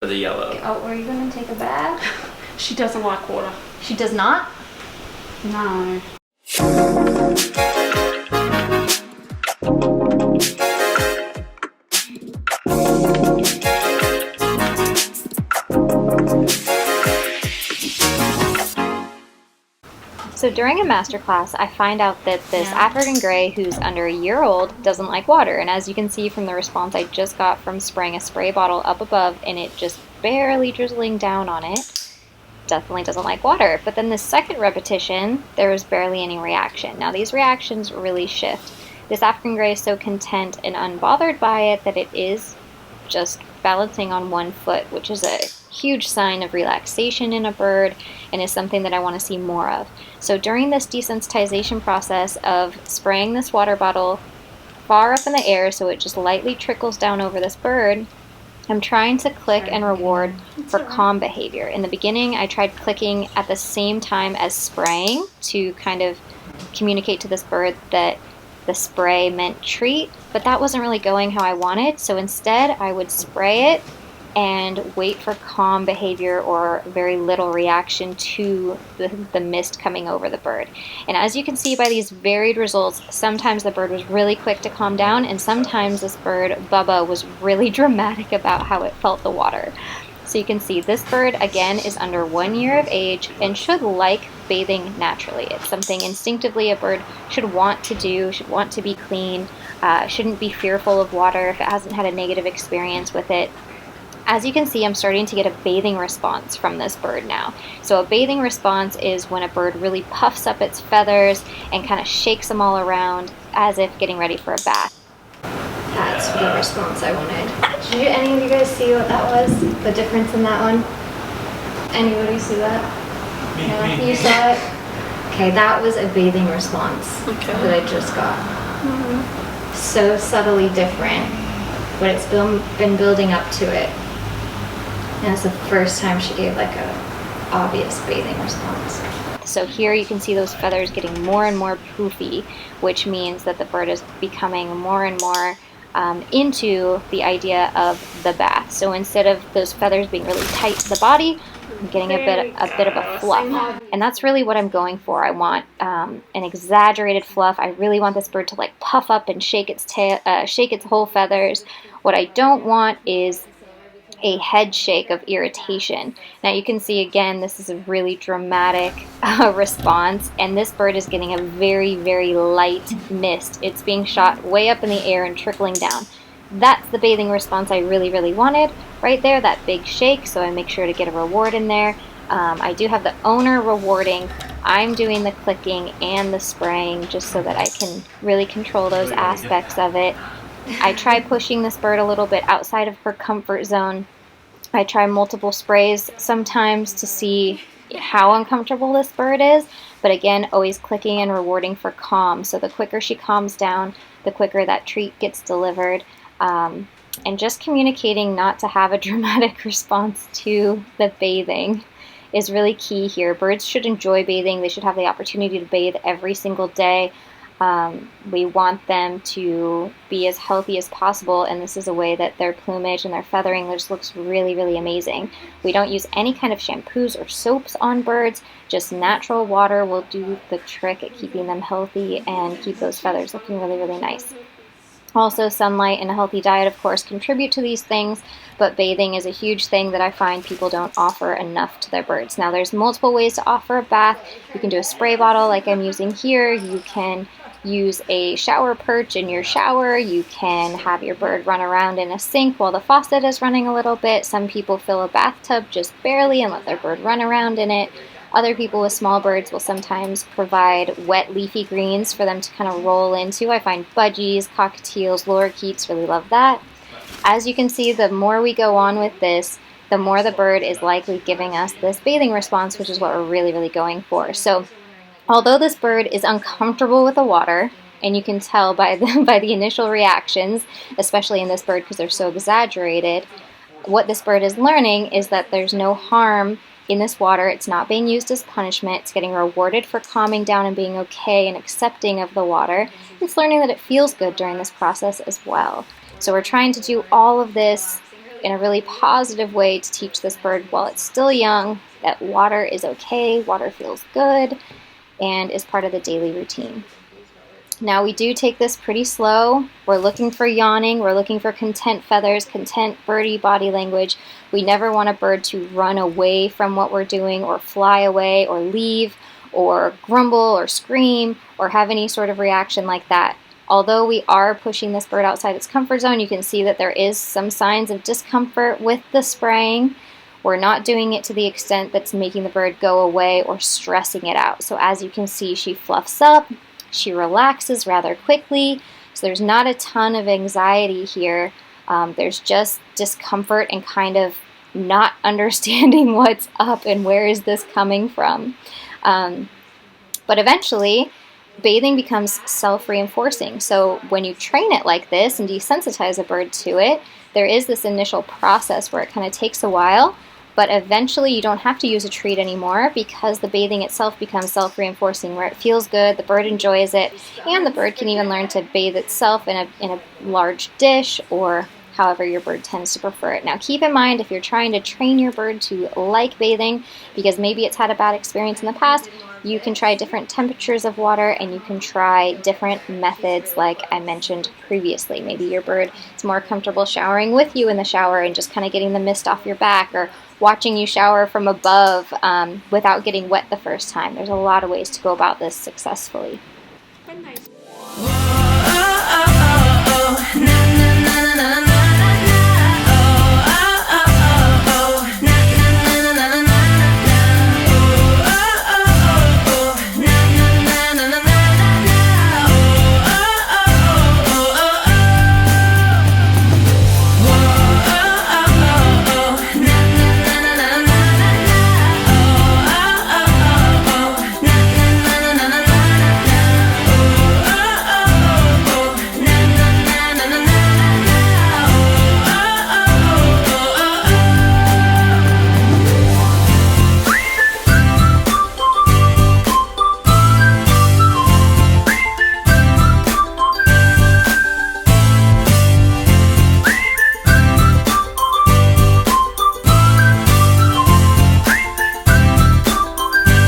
For the yellow. Oh, are you going to take a bath? She doesn't like water. She does not? No. So during a masterclass, I find out that this African gray who's under a year old doesn't like water. And as you can see from the response I just got from spraying a spray bottle up above and it just barely drizzling down on it, definitely doesn't like water. But then the second repetition, there was barely any reaction. Now these reactions really shift. This African gray is so content and unbothered by it that it is just balancing on one foot, which is a huge sign of relaxation in a bird and is something that I want to see more of. So during this desensitization process of spraying this water bottle far up in the air so it just lightly trickles down over this bird, I'm trying to click and reward for calm behavior. In the beginning, I tried clicking at the same time as spraying to kind of communicate to this bird that the spray meant treat, but that wasn't really going how I wanted. So instead, I would spray it and wait for calm behavior or very little reaction to the mist coming over the bird. And as you can see by these varied results, sometimes the bird was really quick to calm down, and sometimes this bird, Bubba, was really dramatic about how it felt the water. So you can see this bird, again, is under 1 year of age and should like bathing naturally. It's something instinctively a bird should want to do, should want to be clean, shouldn't be fearful of water if it hasn't had a negative experience with it. As you can see, I'm starting to get a bathing response from this bird now. So a bathing response is when a bird really puffs up its feathers and kind of shakes them all around as if getting ready for a bath. That's the response I wanted. Did any of you guys see what that was? The difference in that one? Anybody see that? Yeah, you saw it? Okay, that was a bathing response that I just got. So subtly different, but it's been building up to it. And it's the first time she gave like a obvious bathing response. So here you can see those feathers getting more and more poofy, which means that the bird is becoming more and more into the idea of the bath. So instead of those feathers being really tight to the body, I'm getting a bit of a fluff. And that's really what I'm going for. I want an exaggerated fluff. I really want this bird to like puff up and shake its tail, shake its whole feathers. What I don't want is a head shake of irritation. Now you can see again, this is a really dramatic response, and this bird is getting a very, very light mist. It's being shot way up in the air and trickling down. That's the bathing response I really, really wanted. Right there, that big shake, so I make sure to get a reward in there. I do have the owner rewarding. I'm doing the clicking and the spraying just so that I can really control those aspects of it. I try pushing this bird a little bit outside of her comfort zone. I try multiple sprays sometimes to see how uncomfortable this bird is, but again, always clicking and rewarding for calm. So the quicker she calms down, the quicker that treat gets delivered. And just communicating not to have a dramatic response to the bathing is really key here. Birds should enjoy bathing. They should have the opportunity to bathe every single day. We want them to be as healthy as possible, and this is a way that their plumage and their feathering just looks really, really amazing. We don't use any kind of shampoos or soaps on birds. Just natural water will do the trick at keeping them healthy and keep those feathers looking really, really nice. Also, sunlight and a healthy diet, of course, contribute to these things, but bathing is a huge thing that I find people don't offer enough to their birds. Now, there's multiple ways to offer a bath. You can do a spray bottle like I'm using here. You can use a shower perch in your shower. You can have your bird run around in a sink while the faucet is running a little bit. Some people fill a bathtub just barely and let their bird run around in it. Other people with small birds will sometimes provide wet leafy greens for them to kind of roll into. I find budgies, cockatiels, lorikeets really love that. As you can see, the more we go on with this, the more the bird is likely giving us this bathing response, which is what we're really, really going for. So although this bird is uncomfortable with the water, and you can tell by the initial reactions, especially in this bird because they're so exaggerated, what this bird is learning is that there's no harm in this water. It's not being used as punishment. It's getting rewarded for calming down and being okay and accepting of the water. It's learning that it feels good during this process as well. So we're trying to do all of this in a really positive way to teach this bird while it's still young that water is okay, water feels good, and is part of the daily routine. Now we do take this pretty slow. We're looking for yawning, we're looking for content feathers, content birdie body language. We never want a bird to run away from what we're doing or fly away or leave or grumble or scream or have any sort of reaction like that. Although we are pushing this bird outside its comfort zone, you can see that there is some signs of discomfort with the spraying. We're not doing it to the extent that's making the bird go away or stressing it out. So as you can see, she fluffs up, she relaxes rather quickly, so there's not a ton of anxiety here. There's just discomfort and kind of not understanding what's up and where is this coming from. But eventually, bathing becomes self-reinforcing. So when you train it like this and desensitize a bird to it, there is this initial process where it kind of takes a while, but eventually you don't have to use a treat anymore because the bathing itself becomes self-reinforcing, where it feels good, the bird enjoys it, and the bird can even learn to bathe itself in a large dish or however your bird tends to prefer it. Now keep in mind, if you're trying to train your bird to like bathing because maybe it's had a bad experience in the past, you can try different temperatures of water and you can try different methods like I mentioned previously. Maybe your bird is more comfortable showering with you in the shower and just kind of getting the mist off your back, or watching you shower from above without getting wet the first time. There's a lot of ways to go about this successfully.